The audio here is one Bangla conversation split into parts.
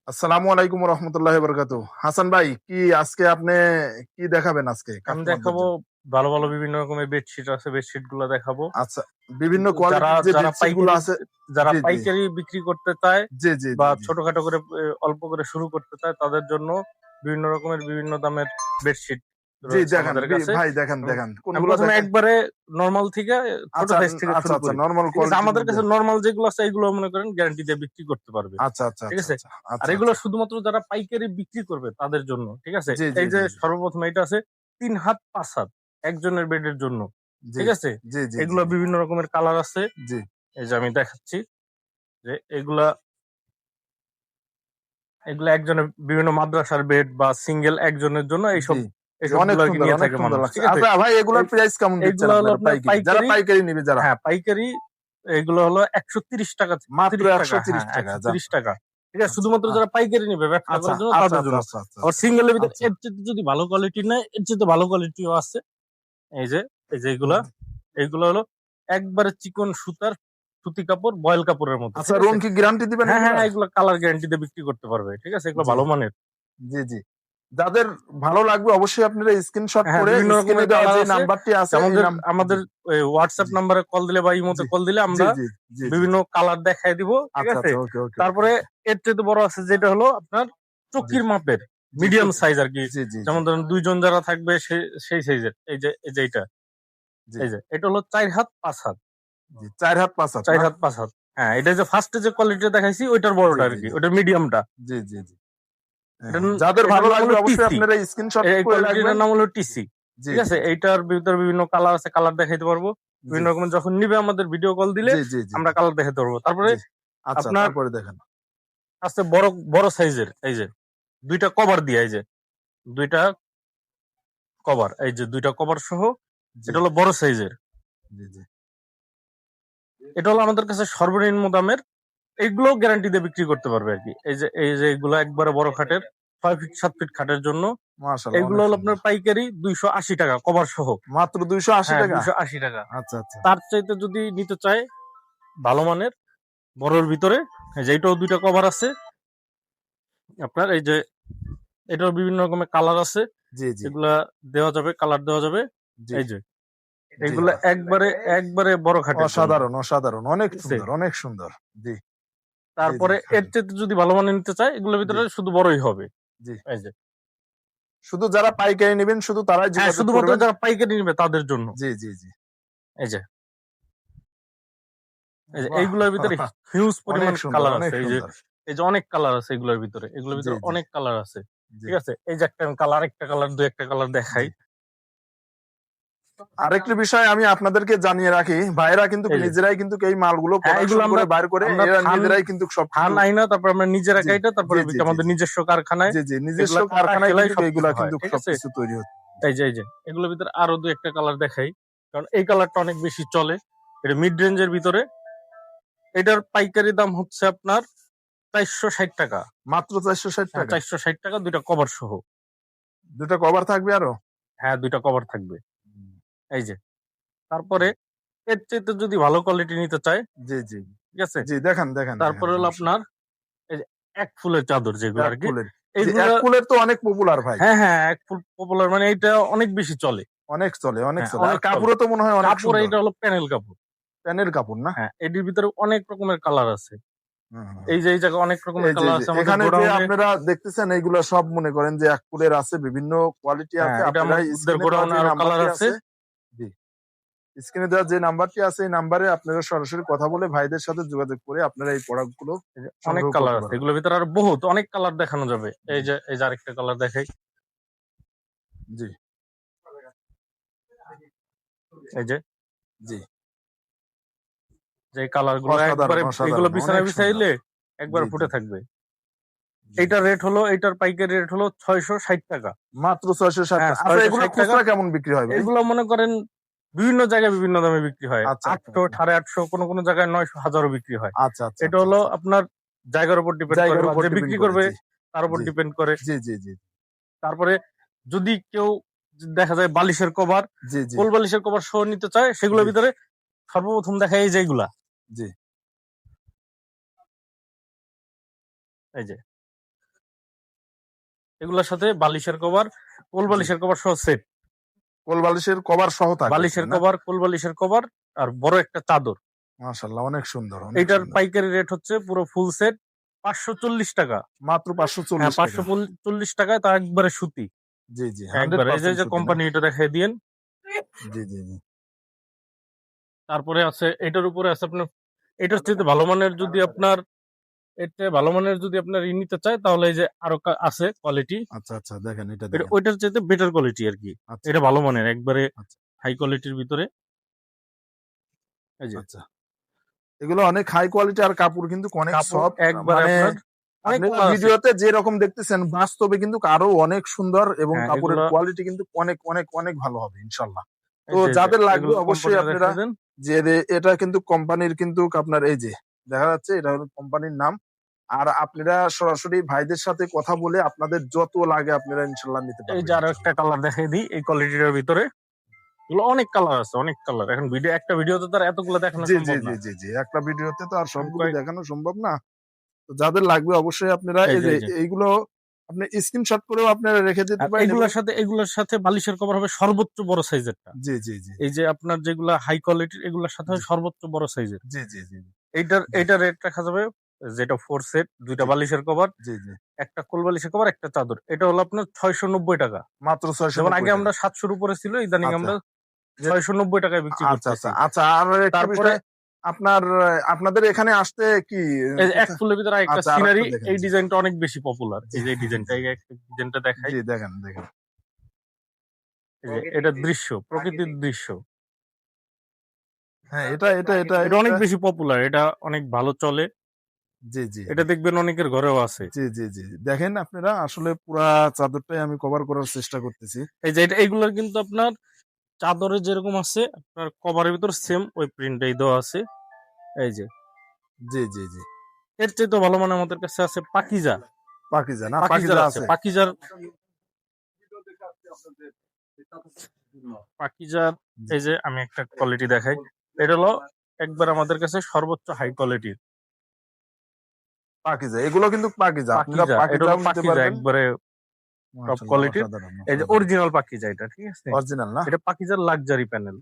আসসালামু আলাইকুম রহমতুল্লাহ বরকাতু। হাসান ভাই, কি আজকে আপনি কি দেখাবেন আজকে আমি কাস্টমারদের দেখাবো জন্য? ভালো ভালো বিভিন্ন রকমের বেডশিট আছে, বেডশিট গুলো দেখাবো। আচ্ছা, বিভিন্ন যারা কোয়ালিটির যে যারা বেডশিট গুলো পাইকারি আছে। যারা জি জি পাইকারি বিক্রি করতে চায় জি জি বা জি জি ছোটখাটো করে অল্প করে শুরু করতে চায় তাদের জন্য বিভিন্ন রকমের বিভিন্ন দামের বেডশিট জি রয়েছে দেখেন আমাদের কাছে। ভাই, দেখেন আমি দেখেন আমি কোনগুলো প্রথমে দেখেন। একবারে নর্মাল থেকে ছোট আচ্ছা সাইজ থেকে আচ্ছা শুরু আচ্ছা, করি। নর্মাল ঠিক আছে, কোয়ালিটির আমাদের মধ্যে। কাছে নর্মাল যেগুলো আছে এগুলো মনে করেন গ্যারান্টি দিয়ে বিক্রি করতে পারবে। আচ্ছা আচ্ছা ঠিক আচ্ছা আছে, আচ্ছা আর আচ্ছা এগুলো আচ্ছা। শুধুমাত্র যারা পাইকারি বিক্রি করবে তাদের জন্য। ঠিক আছে, জি জি এই যে জি জি সর্বপ্রথম এটা আছে 3 হাত 5 হাত একজনের বেডের জন্য। জি ঠিক আছে, জি জি জি এগুলো জি বিভিন্ন রকমের কালার আছে। জি এই যে আমি দেখাচ্ছি যে এগুলা এগুলা একজনের বিভিন্ন মাদ্রাসার বেড বা সিঙ্গেল একজনের জন্য জি এইসব জি, এইসব অনেক গুলাকে সুন্দর নিয়ে অনেক থাকে সুন্দর মানুষ। লাগছে। ঠিক আছে, আচ্ছা ভাই, এগুলোর এই- প্রাইস কেমন দিচ্ছেন এইগুলা হলো আপনারা? আপনার পাইকারি, যারা পাইকারি। পাইকারি নিবে যারা? হ্যাঁ, পাইকারি। এগুলো হলো 130 টাকা, মাত্র 30 টাকা। একশো হ্যাঁ, তিরিশ টাকা একশো যান। তিরিশ টাকা ঠিক আছে, আচ্ছা শুধুমাত্র যারা পাইকারি নিবে ব্যবসা আচ্ছা করার জন্য আচ্ছা তাদের আচ্ছা জন্য। আচ্ছা আচ্ছা আবার আচ্ছা সিঙ্গেলের ভিতরে আচ্ছা। এর চেয়ে যদি ভালো কোয়ালিটি নেয়, এর চেয়ে ভালো কোয়ালিটিও আছে। এই যে এই যে এইগুলো হলো একবারে চিকন সুতার সুতি কাপড়, বয়েল কাপড়ের মতো। আচ্ছা, ঠিক রং আছে, কি গ্যারান্টি দিবেন হ্যাঁ হ্যাঁ, এগুলার? এগুলো কালার গ্যারান্টি দিয়ে বিক্রি করতে পারবে। ঠিক আছে, এগুলো জি ভালো মানের। জি জি। যাদের ভালো লাগবে অবশ্যই আপনারা স্ক্রিনশট হ্যাঁ, করে বিভিন্ন স্ক্রিনে রকমের দেওয়া কালার যে আছে। নাম্বারটি আছে এই আমাদের নাম। জি আমাদের হোয়াটসঅ্যাপ জি নাম্বারে কল দিলে বা জি ইমোতে কল দিলে জি আমরা জি জি জি বিভিন্ন জি। কালার দেখাই দিব। ঠিক আচ্ছা আছে, আচ্ছা, ওকে ওকে ওকে তারপরে ওকে। এর চেয়ে বড় আছে যেটা হলো আপনার জি চকির মাপের জি মিডিয়াম চোখে। সাইজ আর কি। জি জি জি যেমন ধরেন দুইজন যারা থাকবে সেই সাইজের। এই যে এটা, জি এই যে এটা হলো 4 হাত 5 হাত। জি, 4 হাত 5 হাত চার না? হাত পাঁচ হাত হ্যাঁ, এটা যে ফার্স্টে যে কোয়ালিটি দেখাইছি ওইটার জি বড়টা আর জি কি, জি ওইটার মিডিয়ামটা। জি জি জি। হ্যাঁ, এটার যাদের এটার ভালো নাম লাগবে হলো অবশ্যই টিসি। আপনারা স্ক্রিনশট এই করে রাখবেন। কোয়ালিটিটার নাম হলো টিসি। জি ঠিক জি আছে, জি এইটার ভিতরে বিভিন্ন কালার আছে, কালার দেখাইতে পারবো। জি বিভিন্ন রকমের যখন নিবে আমাদের ভিডিও কল দিলে জি জি জি আমরা কালার দেখাতে পারবো। তারপরে জি। আচ্ছা, আপনার তারপরে দেখেন। আছে বড় বড় সাইজের, এই যে দুইটা কভার দিয়ে, এই যে দুইটা কভার, এই যে দুইটা কভার সহ। জি এটা হলো বড় সাইজের। জি জি এটা হলো আমাদের কাছে সর্বনিম্ন দামের। এইগুলো গ্যারান্টি দিয়ে বিক্রি করতে পারবে আর কি। এই যে এগুলো একবারে বড় খাটের, 6 ফিট 7 ফিট খাটের জন্য। মাশাআল্লাহ, এইগুলো অনেক হলো সুন্দর। আপনার পাইকারি 280 টাকা কভার সহ। মাত্র 280 হ্যাঁ, টাকা? 280 টাকা। আচ্ছা আচ্ছা তার চাইতে যদি নিতে চায় ভালো মানের বড়র ভিতরে, এই যে এটাও দুইটা কভার আছে আপনার। এই যে এটাও বিভিন্ন রকমের কালার আছে, জি জি এগুলা দেওয়া যাবে, কালার দেওয়া যাবে। জি এই যে জি। এগুলা একবারে একবারে বড় খাটের জন্য। অসাধারণ অসাধারণ, অনেক ঠিক আছে, সুন্দর অনেক সুন্দর। জি জি জি তারপরে এর চাইতে যদি ভালো মানের নিতে চায় এগুলোর জি ভিতরে শুধু বড়ই হবে। জি। এই যে শুধু যারা পাইকারি নেবেন শুধু তারাই হ্যাঁ, যোগাযোগ শুধুমাত্র করবেন। যারা পাইকারি নিবে তাদের জন্য। জি জি জি। এই যে বাহ! এইগুলোর ভিতরে হিউজ অনেক পরিমাণ সুন্দর কালার আছে। অনেক সুন্দর। এই যে অনেক কালার আছে এগুলোর ভিতরে, এগুলোর জি ভিতরে জি অনেক কালার আছে। জি ঠিক আছে, এই যে একটা আমি কালার, একটা কালার, দু একটা কালার দেখাই। জি। আরেকটি বিষয় আমি আপনাদেরকে জানিয়ে রাখি, ভাইরা কিন্তু এই যে নিজেরাই কিন্তু এই মালগুলো হ্যাঁ, এগুলো প্রোডাকশন আমরা করে বাইর করে আমরা এরা থান নিজেরাই কিন্তু থান সবকিছু। আইনা তারপর আমরা নিজেরা জি কাইটা জি তারপরে জি জি আমাদের জি নিজস্ব কারখানায় জি জি, নিজস্ব এগুলা কাটা কারখানায় সেলাই কিন্তু এগুলা সবকিছু হয়। কিন্তু ঠিক আছে, সবকিছু তৈরি হচ্ছে। এই যে এগুলোর ভিতরে আরো দু একটা কালার দেখাই, কারণ এই কালারটা অনেক বেশি চলে। এটা মিড রেঞ্জের ভিতরে। এটার পাইকারি দাম হচ্ছে আপনার 460 টাকা। মাত্র 460 হ্যাঁ, টাকা? 460 টাকা দুইটা কভার সহ। দুটো কভার থাকবে আরো? হ্যাঁ, দুইটা কভার থাকবে। হুম, এই যে তারপরে এর চাইতে যদি ভালো কোয়ালিটি নিতে চায়, জি জি ঠিক আছে, জি, দেখান দেখান দেখান, তারপরে হলো সমস্যা নেই। আপনার এই যে এক ফুলের চাদর যেগুলো এক আর কি। ফুলের। জি, এইগুলা এক ফুলের তো অনেক পপুলার ভাই। হ্যাঁ হ্যাঁ, এক ফুল পপুলার, মানে এটা অনেক বেশি চলে। অনেক চলে অনেক হ্যাঁ, চলে, আর অনেক চলে। কাপড়ও তো মনে হয় অনেক কাপড় সুন্দর। এটা হলো প্যানেল কাপড়। প্যানের কাপড় না? হ্যাঁ, এটির ভিতরে অনেক রকমের কালার আছে। হুম, হুম, এই হুম। যে এই জায়গায় অনেক রকমের এই যে কালার যে আছে আমাদের এখানে যে গোডাউনে। আপনারা দেখতেছেন এইগুলা সব মনে করেন যে এক ফুলের আছে, বিভিন্ন কোয়ালিটি হ্যাঁ, আছে। এটা আপনারা আমাদের স্ক্রিনে দেওয়া গোডাউনে যে আরো কালার নাম্বারটি আছে। আছে। জি, স্ক্রিনে দেওয়া যে নাম্বারটি আছে এই নাম্বারে আপনারা সরাসরি কথা বলে ভাইদের সাথে যোগাযোগ করে আপনারা এই প্রোডাক্ট গুলো এই যে অনেক সংগ্রহ কালার করতে আছে, পারবেন। এগুলোর ভিতরে আরো বহুত অনেক কালার দেখানো যাবে। জি এই যে আরেকটা কালার দেখাই। জি এই যে জি। যে কালার গুলো অসাধারণ একবারে এগুলো অসাধারণ, অনেক বিছানায় সুন্দর। বিছাইলে একবার জি জি ফুটে থাকবে। জি এইটার জি। রেট হলো, এইটার পাইকারি রেট হলো 660 টাকা। মাত্র 660 হ্যাঁ, টাকা। আচ্ছা, ছয়শো এগুলো ষাট টাকা খুচরা কেমন বিক্রি হয় ভাই? এগুলো মনে করেন বিভিন্ন জায়গায় বিভিন্ন দামে বিক্রি হয়। আচ্ছা আচ্ছা 800, আচ্ছা 850, কোনো কোনো জায়গায় 900, 1000ও বিক্রি হয়। আচ্ছা আচ্ছা এটা আচ্ছা হলো আচ্ছা। আপনার জায়গার উপর ডিপেন্ড করে জায়গার বা উপর যে ডিপেন্ড বিক্রি করে। করবে জি তার উপর জি ডিপেন্ড করে। জি জি জি তারপরে যদি কেউ দেখা যায় বালিশের কভার, জি জি কোল বালিশের কভার সহ নিতে চায়, জি সেগুলোর ভিতরে সর্বপ্রথম দেখা এই যে এইগুলা। জি এই যে এগুলোর সাথে বালিশের কভার, কোল জি। বালিশের কভার সহ সেট। কোল বালিশের কভার সহ থাকবে, বালিশের তাই না? কভার, কোল বালিশের কভার আর বড় একটা চাদর। মাশাআল্লাহ, অনেক সুন্দর, অনেক এটার সুন্দর। পাইকারি রেট হচ্ছে পুরো ফুল সেট ৫৪০ টাকা। মাত্র হ্যাঁ, 540 টাকা। ৫৪০ টাকায় তা একবারে সুতি। জি, জি, একবারে এই যে 100% সুতি না? কোম্পানি এটা দেখাই দিয়েন। জি, জি, জি। তারপরে আছে এটার উপরে আছে আপনার, এটার চাইতে ভালো মানের যদি আপনার, এর চেয়ে ভালো মানের যদি আপনার নিতে চায় তাহলে এই যে আরো আছে কোয়ালিটি। আচ্ছা, আচ্ছা, দেখেন, এটা এটা দেখেন। ওইটার চাইতে বেটার কোয়ালিটি আরকি। আচ্ছা, এটা ভালো মানের একবারে আচ্ছা, হাই কোয়ালিটির ভিতরে। এই যে আচ্ছা। এগুলো অনেক হাই কোয়ালিটি আর কাপড় কিন্তু অনেক কাপড় সফট। একবারে মানে আপনার অনেক আপনি কালার আছে। ভিডিওতে যেরকম দেখতেছেন বাস্তবে কিন্তু আরো অনেক সুন্দর এবং হ্যাঁ, কাপড়ের এগুলা কোয়ালিটি কিন্তু অনেক, অনেক, অনেক ভালো হবে ইনশাআল্লাহ। তো এই যে যাদের লাগবে এগুলো অবশ্যই কোম্পানিটা আপনারা, দেখাই দেন। এটা কিন্তু কোম্পানির কিন্তু আপনার এই যে দেখা যাচ্ছে এটা হলো কোম্পানির নাম। আর আপনারা সরাসরি ভাইদের সাথে কথা বলে আপনাদের যত লাগে আপনারা ইনশাআল্লাহ নিতে এই পারবেন যে আরো একটা ইনশাআল্লাহ। কালার দেখাই দিই এই কোয়ালিটিটার ভিতরে। এগুলো অনেক কালার আছে, অনেক কালার। এখন একটা ভিডিওতে তো আর এতগুলো দেখানো জি, জি, সম্ভব জি, না। জি, জি। একটা ভিডিওতে তো আর আমি সবগুলো কয়েক দেখানো সম্ভব না। তো যাদের লাগবে অবশ্যই আপনারা এই এই যে যে এই যে এইগুলো আপনি স্ক্রিনশট করেও আপনারা রেখে যেতে আর পারেন এবং এগুলোর সাথে বালিশের কভার হবে সর্বোচ্চ বড় সাইজেরটা। জি, জি, জি, এই যে আপনার যেগুলা হাই কোয়ালিটির এগুলোর সাথে জি, হয় সর্বোচ্চ বড় সাইজের। জি, জি, জি, জি, এইটার রেট রাখা যাবে, যেটা 4 সেট, ২ টা জি, বালিশের কভার, জি, জি। একটা কোল বালিশের কভার, একটা চাদর। এটা হলো আপনার ৳৬৯০ মাত্র যেমন আগে ৬৯০ আমরা টাকা। ৭০০ র উপরে ছিল, ইদানিং আচ্ছা। আমরা যে ৳৬৯০ বিক্রি আচ্ছা, আচ্ছা, করতেছি। আচ্ছা। আর একটা তারপরে বিষয় আপনার আপনাদের এখানে আসতে কি এই যে এক কোথায়? ফুলের ভিতরে আরেকটা আচ্ছা, আরেকটা সিনারি, দেখেন। এই জি, ডিজাইনটা অনেক বেশি পপুলার। জি, এই যে এই ডিজাইনটা, জি, এই একটা ডিজাইনটা দেখাই। জি, দেখেন, দেখেন। এই যে এটা দৃশ্য, প্রকৃতির দৃশ্য। হ্যাঁ, এটা এটা অনেক বেশি পপুলার। এটা অনেক ভালো চলে। জি, জি, জি। এটা দেখবেন অনেকের ঘরেও আছে। জি, জি, জি। দেখেন আপনারা আসলে পুরা চাদরটাই আমি কভার করার চেষ্টা করতেছি। এই যে এগুলোর কিন্তু আপনার চাদরে যেরকম আছে আপনার কভারের ভিতর সেম ওই প্রিন্টটাই দেওয়া আছে। এই যে জি, জি, জি। এর চাইতে ভালো মানে আমাদের কাছে আছে পাকিজা। পাকিজা না? পাকিজার পাকিজা আছে। আছে? পাকিজার জি, এই যে আমি একটা কোয়ালিটি দেখাই। এটা হলো একবার আমাদের কাছে সর্বোচ্চ হাই কোয়ালিটির পাকিজা। এগুলো কিন্তু পাকিজা। আপনারা পাকিজা। এটা হলো পাকিজাও নিতে পাকিজা পারবেন। একবারে টপ মাশাআল্লাহ, কোয়ালিটির। অসাধারণ, এই যে অসাধারণ। অরিজিনাল পাকিজা এটা, ঠিক আছে? অরিজিনাল না? এটা পাকিজার লাক্সারি প্যানেল।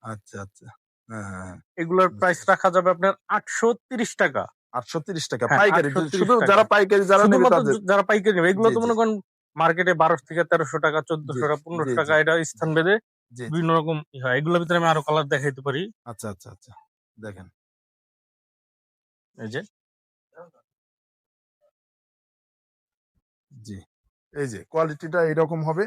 আচ্ছা, আচ্ছা। হ্যাঁ, হ্যাঁ, হ্যাঁ। এগুলোর বুঝতে প্রাইস রাখা যাবে আপনার ৳৮৩০। ৳৮৩০ হ্যাঁ, পাইকারি। শুধু ৳৮৩০। যারা পাইকারি যারা নেবে শুধুমাত্র তাদের। যারা পাইকারি নেবে। এগুলো জি, তো জি, মনে করেন মার্কেটে ৳১২০০-১৩০০, জি, ৳১৪০০, জি, ৳১৫০০ জি, এটা জি, স্থান ভেদে জি, জি। বিভিন্ন রকম হয়। এগুলোর ভিতরে আমি আরো কালার দেখাইতে পারি। আচ্ছা, আচ্ছা, আচ্ছা। দেখেন। এই যে জি। এই যে কোয়ালিটিটা এরকম হবে।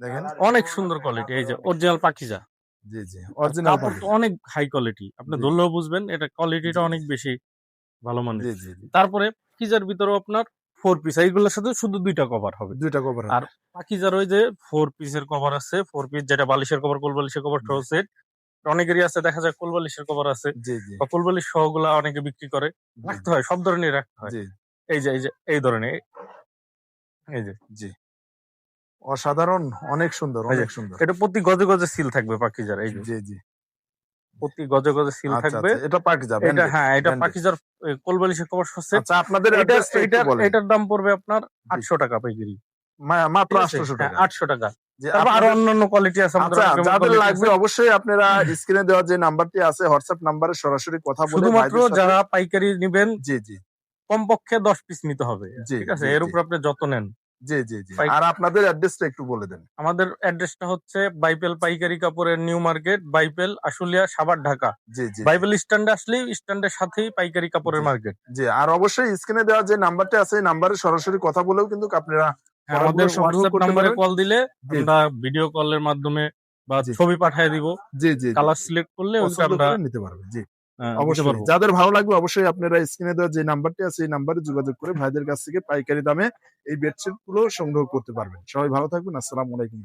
দেখেন। অনেক সুন্দর কোয়ালিটি। এই যে অরিজিনাল পাকিজা। জি, জি। আর অরিজিনাল কাপড় তো পাকিজা। অনেক হাই কোয়ালিটি। আপনি জি, ধরলেও বুঝবেন এটা কোয়ালিটিটা জি, অনেক বেশি ভালো মানের। জি, জি, জি। তারপরে পাকিজার ভিতরেও আপনার 4 পিস, এইগুলোর সাথে শুধু ২ টা কভার হবে। ২ টা কভার আর হবে। পাকিজার ওই যে 4 পিসের কভার আছে। 4 পিস যেটা বালিশের কভার, কোল বালিশের কভার সহ জি, সেট। অনেকেরই আছে দেখা যায় কোল বালিশের কভার আছে জি, জি, বা কোল বালিশ সহগুলা অনেকে বিক্রি করে। জি, রাখতে হয়, সব ধরনেরই রাখতে হয়। জি, এই যে এই ধরনের, এই যে জি। অসাধারণ, অনেক সুন্দর, এই যে অনেক সুন্দর। এটা প্রতি গজে, গজে সিল থাকবে পাকিজার। এই যে জি, জি। প্রতি গজে, গজে সিল আচ্ছা, থাকবে। আচ্ছা। এটা পাকিজা এটা ব্র্যান্ডেড, হ্যাঁ, এটা ব্র্যান্ডেড। পাকিজার কোল বালিশের কভার সহ সেট। আচ্ছা, আপনাদের এইটার অ্যাড্রেসটা একটু এইটার বলেন। এইটার দাম পড়বে আপনার জি। ৳৮০০ পাইকারি। মাত্র ঠিক আছে? হ্যাঁ, ৳৮০০। ৳৮০০। যে তারপর আরো আপনাদের অন্যান্য কোয়ালিটি আছে, আমাদের আচ্ছা, অনেক রকমের যাদের কোয়ালিটি লাগবে আছে। অবশ্যই আপনারা স্ক্রিনে দেওয়া যে নাম্বারটি আছে হোয়াটসঅ্যাপ নাম্বারে সরাসরি কথা বলে শুধুমাত্র ভাইদের সাথে। যারা পাইকারি নিবেন জি, জি, কমপক্ষে ১০ পিস নিতে হবে। জি, ঠিক আছে? জি, এর জি, উপর আপনি যত নেন। জি, জি, জি। পাই আর আপনাদের অ্যাড্রেসটা একটু বলে দেন। আমাদের অ্যাড্রেসটা হচ্ছে বাইপেল পাইকারি কাপড়ের নিউ মার্কেট, বাইপেল, আশুলিয়া, সাভার, ঢাকা। জি, জি, জি, বাইবেল স্ট্যান্ডে আসলেই স্ট্যান্ডের সাথেই পাইকারি কাপড়ের জি, মার্কেট। জি। আর অবশ্যই স্ক্রিনে দেওয়া যে নাম্বারটি আছে এই নাম্বারে সরাসরি কথা বলেও কিন্তু আপনারা হ্যাঁ, প্রোডাক্টগুলো আমাদের সংগ্রহ হোয়াটসঅ্যাপ করতে নাম্বারে পারবেন। কল দিলে জি, আমরা ভিডিও কলের মাধ্যমে বা জি, ছবি পাঠায় দিব। জি, জি, জি, কালার জি। সিলেক্ট করলে ওইটা পছন্দ আমরা করে নিতে পারবেন। জি। দিতে অবশ্যই। পারবো। যাদের ভালো লাগবে অবশ্যই আপনারা স্ক্রিনে দেওয়া যে নাম্বারটি আছে এই নাম্বারে যোগাযোগ করে ভাইদের কাছ থেকে পাইকারি দামে এই বেডশিট গুলো সংগ্রহ করতে পারবেন। সবাই ভালো থাকবেন। আসসালামু আলাইকুম।